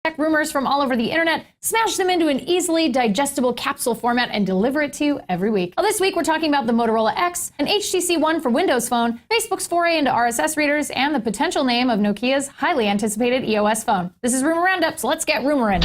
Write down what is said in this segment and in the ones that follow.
Tech rumors from all over the internet, smash them into an easily digestible capsule format, and deliver it to you every week. Well, this week we're talking about the Motorola X, an HTC One for Windows Phone, Facebook's foray into RSS readers, and the potential name of Nokia's highly anticipated EOS phone. This is Rumor Roundup, so let's get rumoring.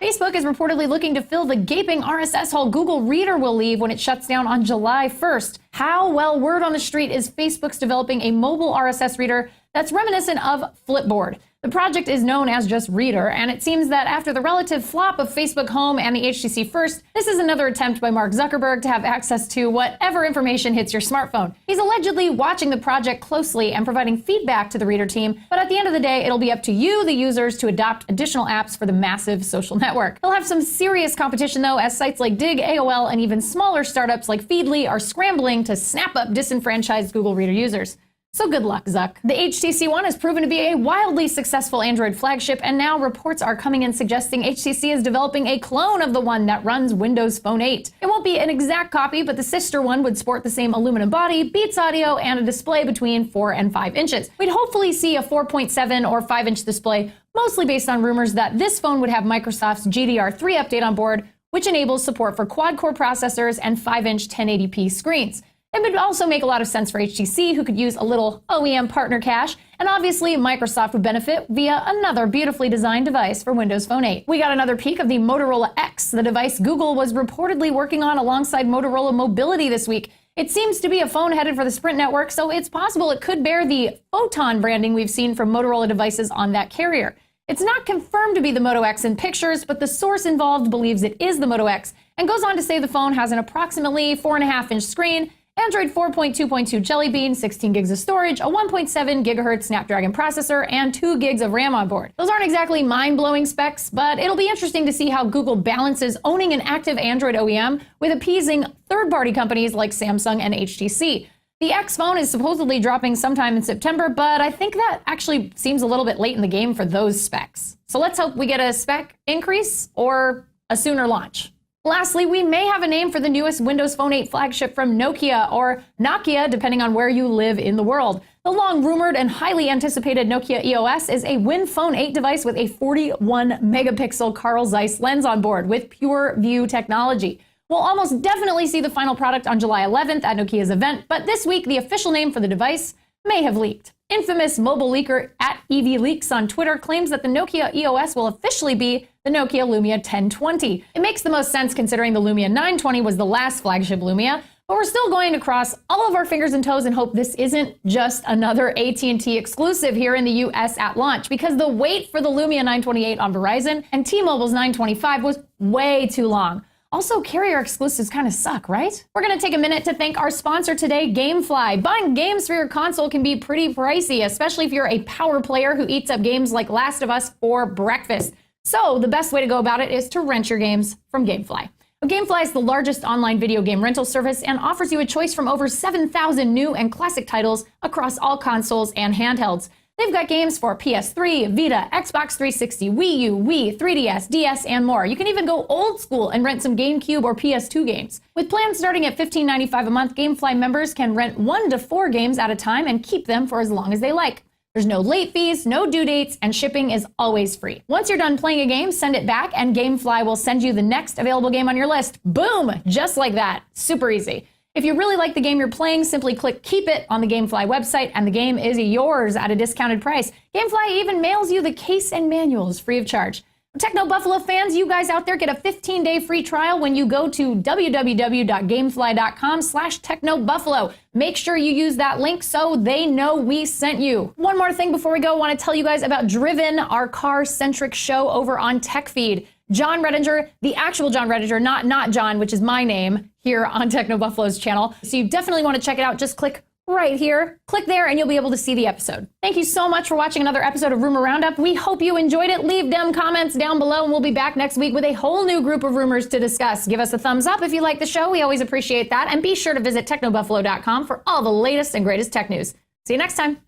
Facebook is reportedly looking to fill the gaping RSS hole Google Reader will leave when it shuts down on July 1st. How? Well, word on the street is Facebook's developing a mobile RSS reader that's reminiscent of Flipboard. The project is known as just Reader, and it seems that after the relative flop of Facebook Home and the HTC First, this is another attempt by Mark Zuckerberg to have access to whatever information hits your smartphone. He's allegedly watching the project closely and providing feedback to the Reader team, but at the end of the day, it'll be up to you, the users, to adopt additional apps for the massive social network. He'll have some serious competition, though, as sites like Dig, AOL, and even smaller startups like Feedly are scrambling to snap up disenfranchised Google Reader users. So good luck, Zuck. The HTC One has proven to be a wildly successful Android flagship, and now reports are coming in suggesting HTC is developing a clone of the one that runs Windows Phone 8. It won't be an exact copy, but the sister one would sport the same aluminum body, Beats audio, and a display between 4 and 5 inches. We'd hopefully see a 4.7 or 5-inch display, mostly based on rumors that this phone would have Microsoft's GDR3 update on board, which enables support for quad-core processors and 5-inch 1080p screens. It would also make a lot of sense for HTC, who could use a little OEM partner cash, and obviously Microsoft would benefit via another beautifully designed device for Windows Phone 8. We got another peek of the Motorola X, the device Google was reportedly working on alongside Motorola Mobility this week. It seems to be a phone headed for the Sprint network, so it's possible it could bear the Photon branding we've seen from Motorola devices on that carrier. It's not confirmed to be the Moto X in pictures, but the source involved believes it is the Moto X, and goes on to say the phone has an approximately 4.5-inch screen, Android 4.2.2 Jelly Bean, 16 gigs of storage, a 1.7 gigahertz Snapdragon processor, and 2 gigs of RAM on board. Those aren't exactly mind-blowing specs, but it'll be interesting to see how Google balances owning an active Android OEM with appeasing third-party companies like Samsung and HTC. The X phone is supposedly dropping sometime in September, but I think that actually seems a little bit late in the game for those specs. So let's hope we get a spec increase or a sooner launch. Lastly, we may have a name for the newest Windows Phone 8 flagship from Nokia, or Nokia, depending on where you live in the world. The long-rumored and highly anticipated Nokia EOS is a Win Phone 8 device with a 41-megapixel Carl Zeiss lens on board with pure view technology. We'll almost definitely see the final product on July 11th at Nokia's event, but this week the official name for the device may have leaked. Infamous mobile leaker at EVLeaks on Twitter claims that the Nokia EOS will officially be the Nokia Lumia 1020. It makes the most sense considering the Lumia 920 was the last flagship Lumia, but we're still going to cross all of our fingers and toes and hope this isn't just another AT&T exclusive here in the US at launch, because the wait for the Lumia 928 on Verizon and T-Mobile's 925 was way too long. Also, carrier exclusives kind of suck, right? We're going to take a minute to thank our sponsor today, Gamefly. Buying games for your console can be pretty pricey, especially if you're a power player who eats up games like Last of Us for breakfast. So the best way to go about it is to rent your games from Gamefly. Gamefly is the largest online video game rental service and offers you a choice from over 7,000 new and classic titles across all consoles and handhelds. They've got games for PS3, Vita, Xbox 360, Wii U, Wii, 3DS, DS, and more. You can even go old school and rent some GameCube or PS2 games. With plans starting at $15.95 a month, Gamefly members can rent 1 to 4 games at a time and keep them for as long as they like. There's no late fees, no due dates, and shipping is always free. Once you're done playing a game, send it back, and Gamefly will send you the next available game on your list. Boom! Just like that. Super easy. If you really like the game you're playing, simply click Keep It on the Gamefly website, and the game is yours at a discounted price. Gamefly even mails you the case and manuals free of charge. Techno Buffalo fans, you guys out there get a 15-day free trial when you go to www.gamefly.com/technobuffalo. Make sure you use that link so they know we sent you. One more thing before we go, I want to tell you guys about Driven, our car-centric show over on TechFeed. John Redinger, the actual John Redinger, not John, which is my name, here on Techno Buffalo's channel. So you definitely want to check it out. Just click right here. Click there and you'll be able to see the episode. Thank you so much for watching another episode of Rumor Roundup. We hope you enjoyed it. Leave them comments down below and we'll be back next week with a whole new group of rumors to discuss. Give us a thumbs up if you like the show. We always appreciate that. And be sure to visit technobuffalo.com for all the latest and greatest tech news. See you next time.